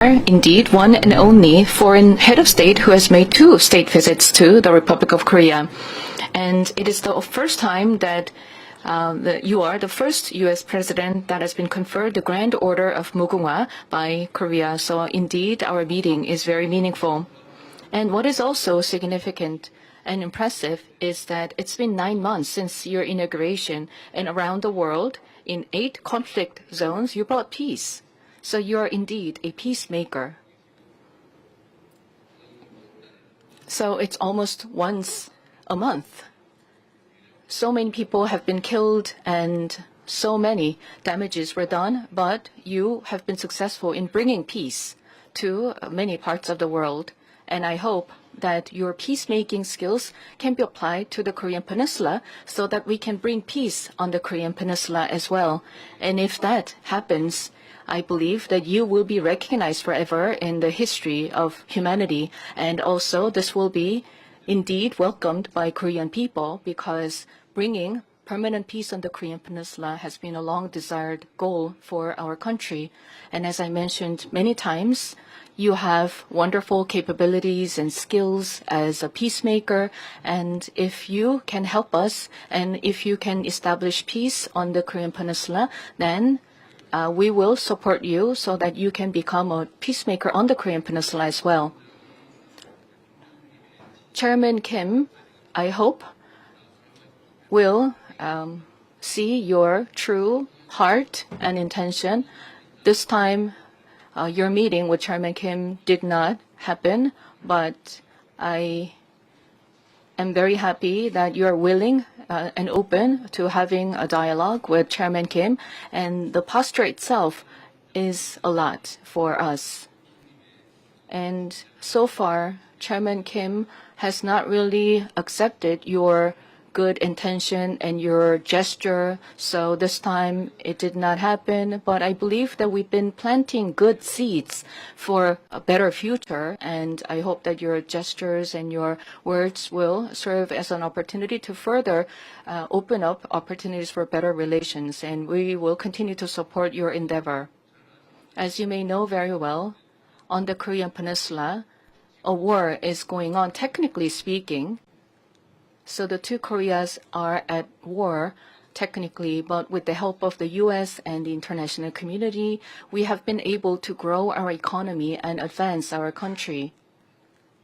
Indeed, one and only foreign head of state who has made 2 state visits to the Republic of Korea. And it is the first time that you are the first U.S. president that has been conferred the Grand Order of Mugunghwa by Korea. So indeed, our meeting is very meaningful. And what is also significant and impressive is that it's been 9 months since your inauguration, and around the world, in 8 conflict zones, you brought peace. So you are indeed a peacemaker. So it's almost once a month. So many people have been killed and so many damages were done, but you have been successful in bringing peace to many parts of the world. And I hope that your peacemaking skills can be applied to the Korean Peninsula so that we can bring peace on the Korean Peninsula as well. And if that happens, I believe that you will be recognized forever in the history of humanity. And also, this will be indeed welcomed by Korean people, because bringing permanent peace on the Korean Peninsula has been a long-desired goal for our country. And as I mentioned many times, you have wonderful capabilities and skills as a peacemaker. And if you can help us, and if you can establish peace on the Korean Peninsula, then we will support you so that you can become a peacemaker on the Korean Peninsula as well. Chairman Kim, I hope, will see your true heart and intention. This time, your meeting with Chairman Kim did not happen, but I am very happy that you are willing and open to having a dialogue with Chairman Kim, and the posture itself is a lot for us. And so far, Chairman Kim has not really accepted your good intention and your gesture, so this time it did not happen. But I believe that we've been planting good seeds for a better future, and I hope that your gestures and your words will serve as an opportunity to further open up opportunities for better relations, and we will continue to support your endeavor. As you may know very well, on the Korean Peninsula, a war is going on, technically speaking. So the 2 Koreas are at war, technically, but with the help of the U.S. and the international community, we have been able to grow our economy and advance our country.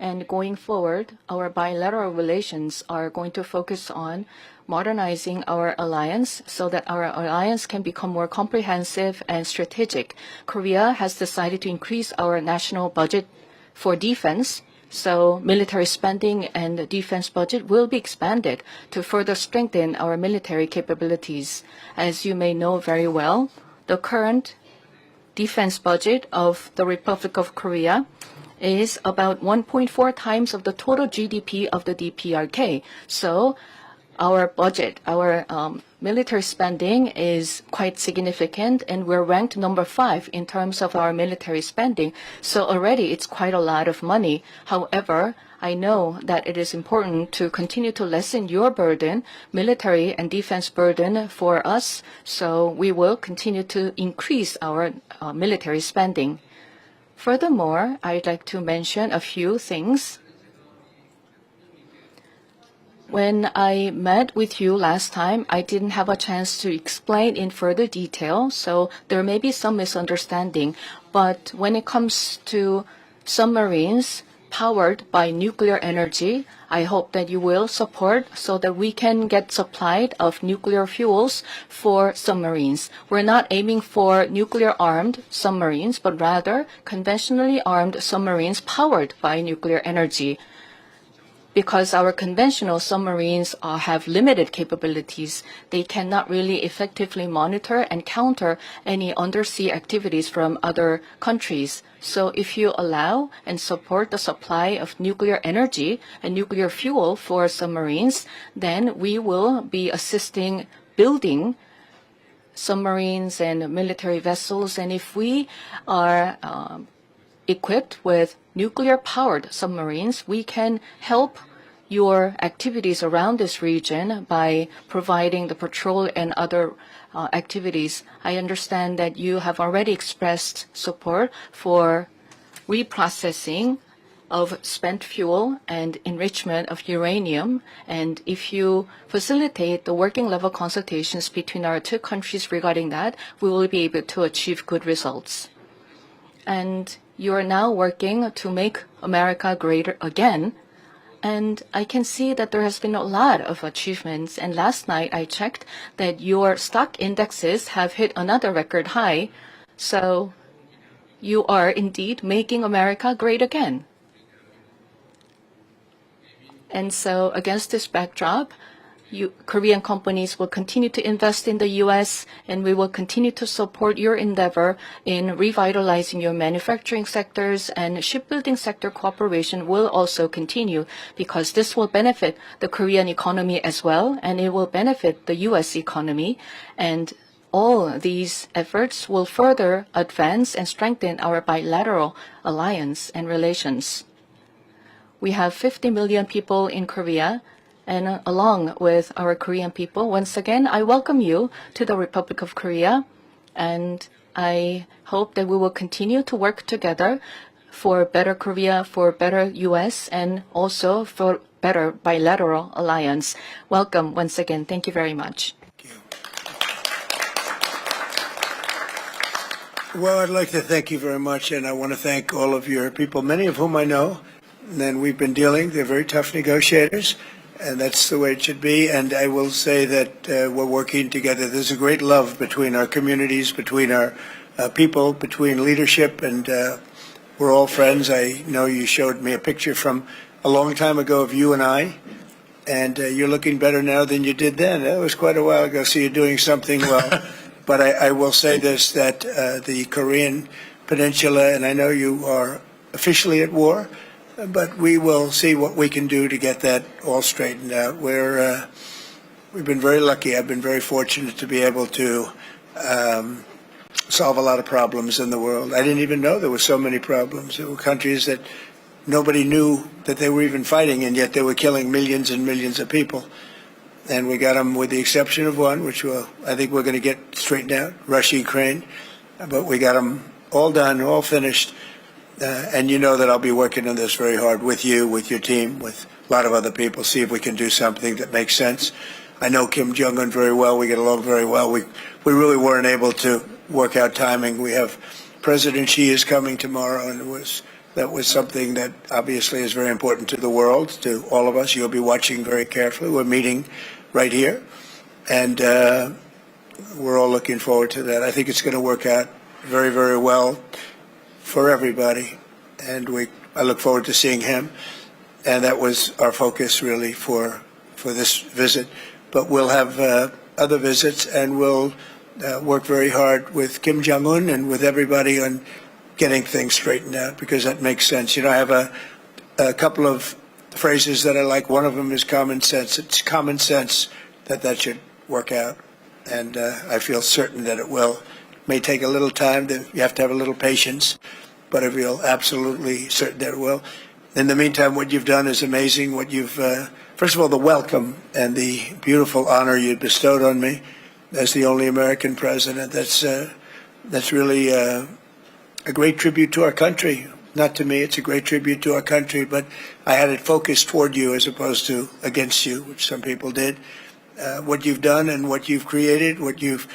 And going forward, our bilateral relations are going to focus on modernizing our alliance so that our alliance can become more comprehensive and strategic. Korea has decided to increase our national budget for defense. So military spending and the defense budget will be expanded to further strengthen our military capabilities. As you may know very well, the current defense budget of the Republic of Korea is about 1.4 times of the total GDP of the DPRK. So our budget, our military spending is quite significant, and we're ranked number 5 in terms of our military spending. So already it's quite a lot of money. However, I know that it is important to continue to lessen your burden, military and defense burden for us. So we will continue to increase our military spending. Furthermore, I'd like to mention a few things. When I met with you last time, I didn't have a chance to explain in further detail, so there may be some misunderstanding. But when it comes to submarines powered by nuclear energy, I hope that you will support so that we can get supplied of nuclear fuels for submarines. We're not aiming for nuclear-armed submarines, but rather conventionally armed submarines powered by nuclear energy. Because our conventional submarines have limited capabilities, they cannot really effectively monitor and counter any undersea activities from other countries. So if you allow and support the supply of nuclear energy and nuclear fuel for submarines, then we will be assisting building submarines and military vessels. And if we are equipped with nuclear-powered submarines, we can help your activities around this region by providing the patrol and other activities. I understand that you have already expressed support for reprocessing of spent fuel and enrichment of uranium. And if you facilitate the working level consultations between our two countries regarding that, we will be able to achieve good results. And you are now working to make America greater again. And I can see that there has been a lot of achievements. And last night I checked that your stock indexes have hit another record high. So you are indeed making America great again. And so against this backdrop, Korean companies will continue to invest in the U.S., and we will continue to support your endeavor in revitalizing your manufacturing sectors, and shipbuilding sector cooperation will also continue because this will benefit the Korean economy as well, and it will benefit the U.S. economy. And all these efforts will further advance and strengthen our bilateral alliance and relations. We have 50 million people in Korea, and along with our Korean people, once again, I welcome you to the Republic of Korea, and I hope that we will continue to work together for better Korea, for better U.S., and also for better bilateral alliance. Welcome once again. Thank you very much. Thank you. Well, I'd like to thank you very much, and I want to thank all of your people, many of whom I know, and we've been dealing. They're very tough negotiators. And that's the way it should be. And I will say that we're working together. There's a great love between our communities, between our people, between leadership, and we're all friends. I know you showed me a picture from a long time ago of you and I, and you're looking better now than you did then. That was quite a while ago, so you're doing something well. But I will say this, that the Korean Peninsula, and I know you are officially at war, but we will see what we can do to get that all straightened out. We've been very lucky. I've been very fortunate to be able to solve a lot of problems in the world. I didn't even know there were so many problems. There were countries that nobody knew that they were even fighting, and yet they were killing millions and millions of people. And we got them, with the exception of one, which I think we're going to get straightened out, Russia, Ukraine. But we got them all done, all finished. And you know that I'll be working on this very hard with you, with your team, with a lot of other people, see if we can do something that makes sense. I know Kim Jong-un very well. We get along very well. We really weren't able to work out timing. We have President Xi is coming tomorrow, and that was something that obviously is very important to the world, to all of us. You'll be watching very carefully. We're meeting right here, and we're all looking forward to that. I think it's going to work out very, very well for everybody, and I look forward to seeing him. And that was our focus really for this visit. But we'll have other visits, and we'll work very hard with Kim Jong-un and with everybody on getting things straightened out, because that makes sense. You know, I have a couple of phrases that I like. One of them is common sense. It's common sense that should work out, and I feel certain that it will. May take a little time. You have to have a little patience, but I feel absolutely certain that it will. In the meantime, what you've done is amazing. What you've, first of all, the welcome and the beautiful honor you bestowed on me as the only American president. That's really a great tribute to our country. Not to me, it's a great tribute to our country, but I had it focused toward you as opposed to against you, which some people did. What you've done and what you've created, what you've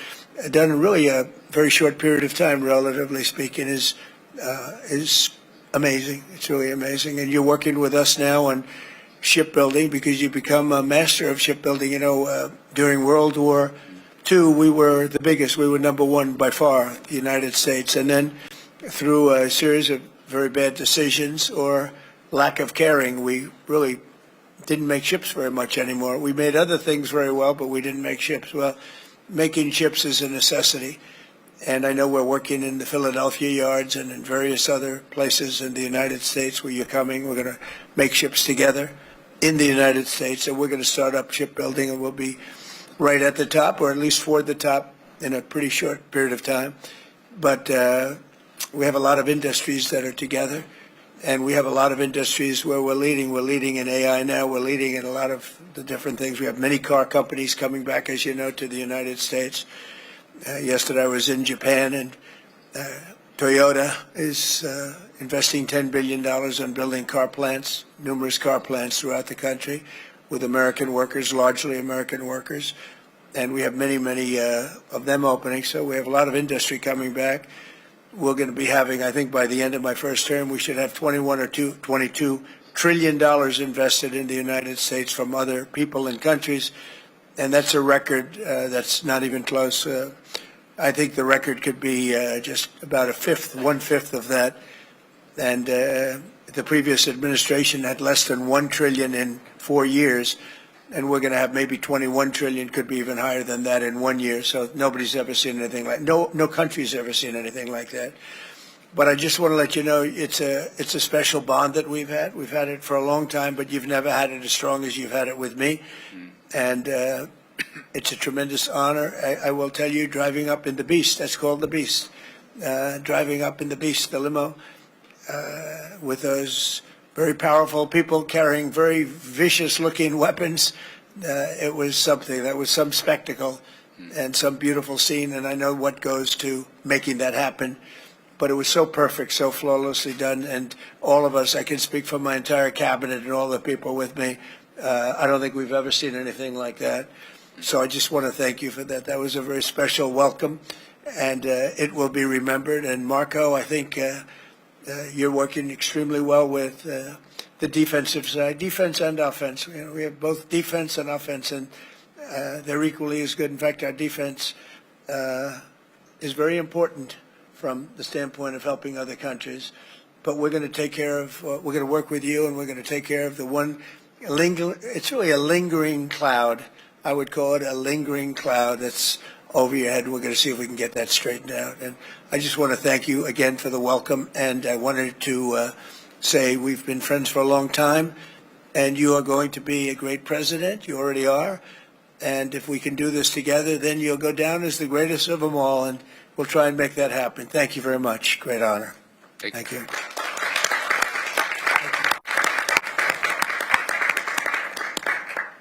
done in really a very short period of time, relatively speaking, is amazing. It's really amazing. And you're working with us now on shipbuilding because you've become a master of shipbuilding. You know, during World War II, we were the biggest. We were number one by far, the United States. And then through a series of very bad decisions or lack of caring, we really didn't make ships very much anymore. We made other things very well, but we didn't make ships. Well, making ships is a necessity. And I know we're working in the Philadelphia yards and in various other places in the United States where you're coming. We're going to make ships together in the United States, and we're going to start up shipbuilding, and we'll be right at the top, or at least toward the top, in a pretty short period of time. But we have a lot of industries that are together, and we have a lot of industries where we're leading. We're leading in AI now. We're leading in a lot of the different things. We have many car companies coming back, as you know, to the United States. Yesterday I was in Japan, and Toyota is investing $10 billion on building car plants, numerous car plants throughout the country with American workers, largely American workers. And we have many, many of them opening. So we have a lot of industry coming back. We're going to be having, I think by the end of my first term, we should have $22 trillion invested in the United States from other people and countries. And that's a record that's not even close. I think the record could be just about one-fifth of that. And the previous administration had less than $1 trillion in 4 years. And we're going to have maybe 21 trillion, could be even higher than that in 1 year. So nobody's ever seen anything like, no country's ever seen anything like that. But I just want to let you know it's a special bond that we've had. We've had it for a long time, but you've never had it as strong as you've had it with me. And it's a tremendous honor. I will tell you, driving up in the Beast, that's called the Beast, driving up in the Beast, the limo, with those very powerful people carrying very vicious-looking weapons. It was something. That was some spectacle and some beautiful scene, and I know what goes to making that happen. But it was so perfect, so flawlessly done, and all of us, I can speak for my entire cabinet and all the people with me, I don't think we've ever seen anything like that. So I just want to thank you for that. That was a very special welcome, and it will be remembered. And Marco, I think you're working extremely well with the defensive side, defense and offense. You know, we have both defense and offense, and they're equally as good. In fact, our defense is very important from the standpoint of helping other countries. But we're going to take care of, we're going to work with you, and we're going to take care of the one, it's really a lingering cloud. I would call it a lingering cloud that's over your head. We're going to see if we can get that straightened out. And I just want to thank you again for the welcome. And I wanted to say we've been friends for a long time, and you are going to be a great president. You already are. And if we can do this together, then you'll go down as the greatest of them all, and we'll try and make that happen. Thank you very much. Great honor. Thank you.